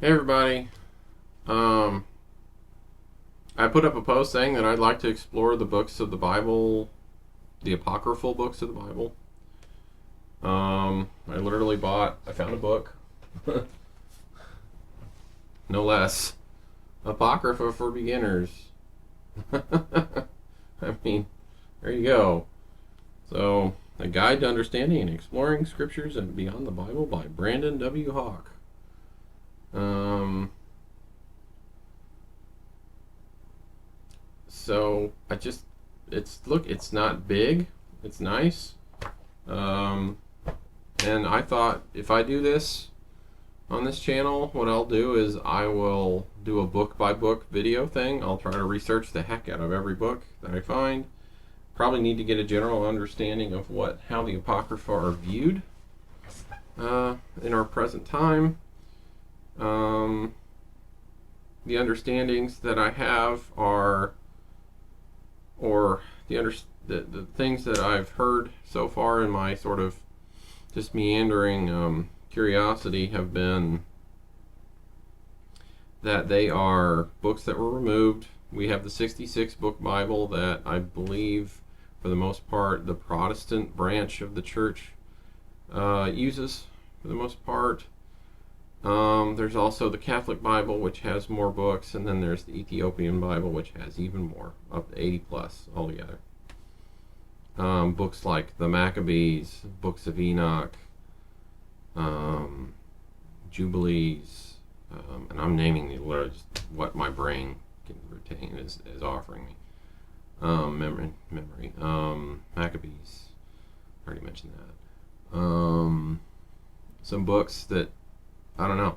Hey everybody. Um, I put up a post saying that I'd like to explore the books of the Bible, the apocryphal books of the Bible. I found a book, no less, Apocrypha for Beginners. I mean, there you go. So, A Guide to Understanding and Exploring Scriptures and Beyond the Bible by Brandon W. Hawk. Um, So it's not big. It's nice. Um, and I thought if I do this on this channel, what I'll do is I will do a book by book video thing. I'll try to research the heck out of every book that I find. Probably need to get a general understanding of how the Apocrypha are viewed in our present time. The understandings that I have are or the things that I've heard so far in my sort of just meandering curiosity have been that they are books that were removed. We have the 66 book Bible that I believe, for the most part, the Protestant branch of the church uses for the most part. There's also the Catholic Bible, which has more books, and then there's the Ethiopian Bible, which has even more, up to 80 plus altogether. Books like the Maccabees, books of Enoch, Jubilees, and I'm naming the words what my brain can retain is offering me. Memory. Maccabees, I already mentioned that. Some books that I don't know.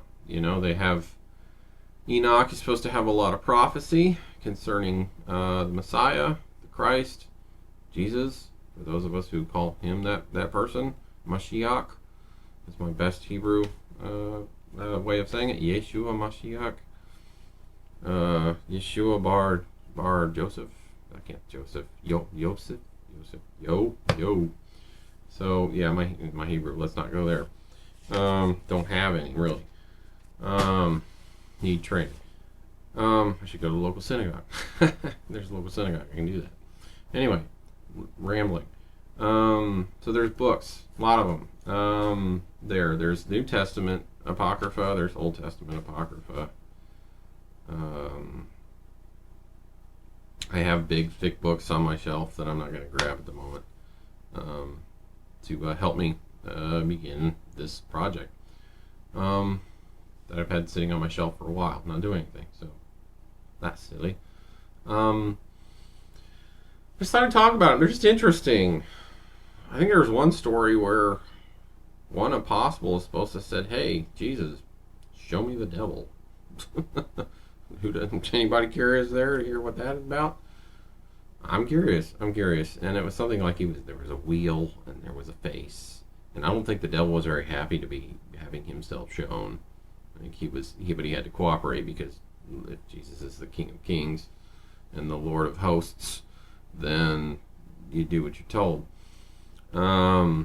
They have Enoch is supposed to have a lot of prophecy concerning the Messiah, the Christ, Jesus. For those of us who call him that person, Mashiach is my best Hebrew way of saying it. Yeshua Mashiach. Yeshua Bar Joseph. I can't Joseph. Yosef. Yo. So yeah, my Hebrew. Let's not go there. Don't have any really. Need training. I should go to the local synagogue. There's a local synagogue. I can do that. Anyway, rambling. So there's books, a lot of them. There's New Testament Apocrypha. There's Old Testament Apocrypha. I have big, thick books on my shelf that I'm not going to grab at the moment to help me begin this project that I've had sitting on my shelf for a while, not doing anything, so that's silly. Just thought I'd talk about them. They're just interesting. I think there's one story where one apostle is supposed to have said, "Hey, Jesus, show me the devil." Anybody curious there to hear what that is about? I'm curious, and it was something like there was a wheel and there was a face. And I don't think the devil was very happy to be having himself shown. I think but he had to cooperate because if Jesus is the King of Kings and the Lord of Hosts, then you do what you're told. I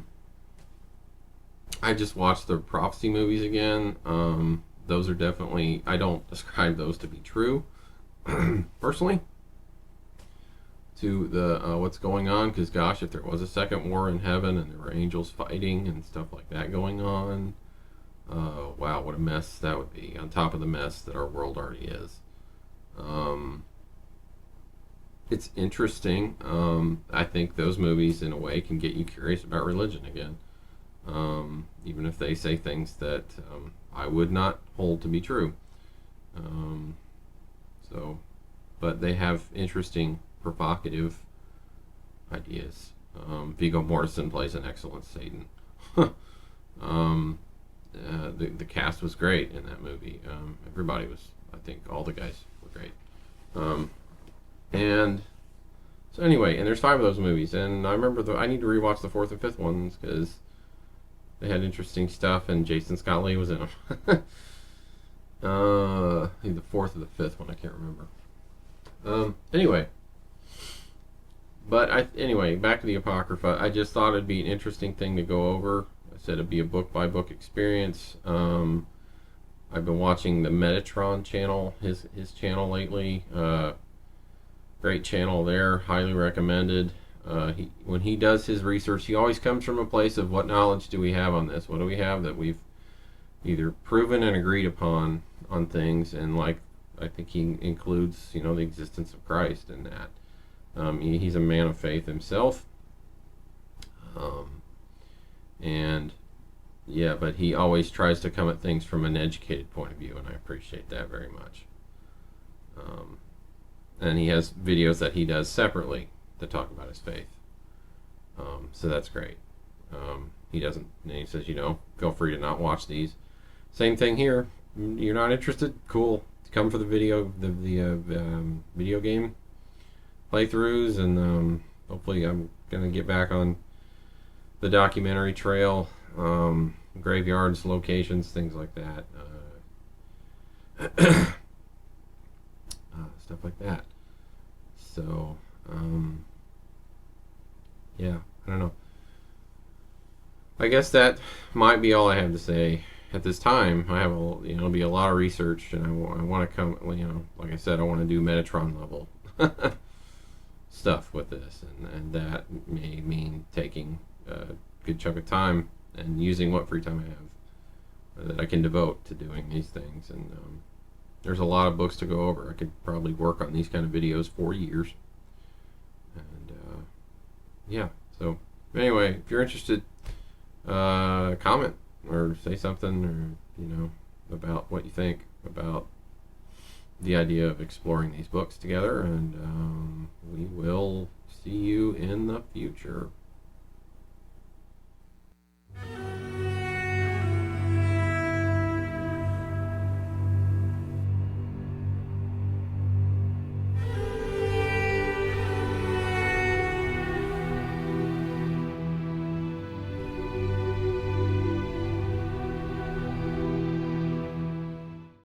just watched the prophecy movies again. Those are definitely, I don't describe those to be true, personally, to the what's going on, because gosh, if there was a second war in heaven and there were angels fighting and stuff like that going on, wow, what a mess that would be, on top of the mess that our world already is. It's interesting. I think those movies in a way can get you curious about religion again, even if they say things that I would not hold to be true. But they have interesting, provocative ideas. Viggo Mortensen plays an excellent Satan. The cast was great in that movie. Everybody was, I think all the guys were great. And so anyway, and there's 5 of those movies, and I remember I need to rewatch the 4th and 5th ones because they had interesting stuff, and Jason Scott Lee was in them. I think the 4th or the 5th one, I can't remember. Anyway, back to the Apocrypha. I just thought it'd be an interesting thing to go over. I said it'd be a book by book experience. I've been watching the Metatron channel, his channel lately. Great channel there, highly recommended. When he does his research, he always comes from a place of what knowledge do we have on this? What do we have that we've either proven and agreed upon on things? And like, I think he includes, the existence of Christ in that. He's a man of faith himself. And yeah, but he always tries to come at things from an educated point of view, and I appreciate that very much. And he has videos that he does separately to talk about his faith. So that's great. He doesn't, and he says, feel free to not watch these. Same thing here. You're not interested? Cool. Come for the video game playthroughs, and hopefully I'm gonna get back on the documentary trail, graveyards, locations, things like that. Stuff like that. So, yeah, I don't know. I guess that might be all I have to say at this time. I have it'll be a lot of research, and I want to come, like I said, I want to do Metatron level stuff with this, and that may mean taking a good chunk of time and using what free time I have that I can devote to doing these things. And there's a lot of books to go over. I could probably work on these kind of videos for years. And yeah, so anyway, if you're interested, comment or say something, or about what you think about the idea of exploring these books together, and we will see you in the future.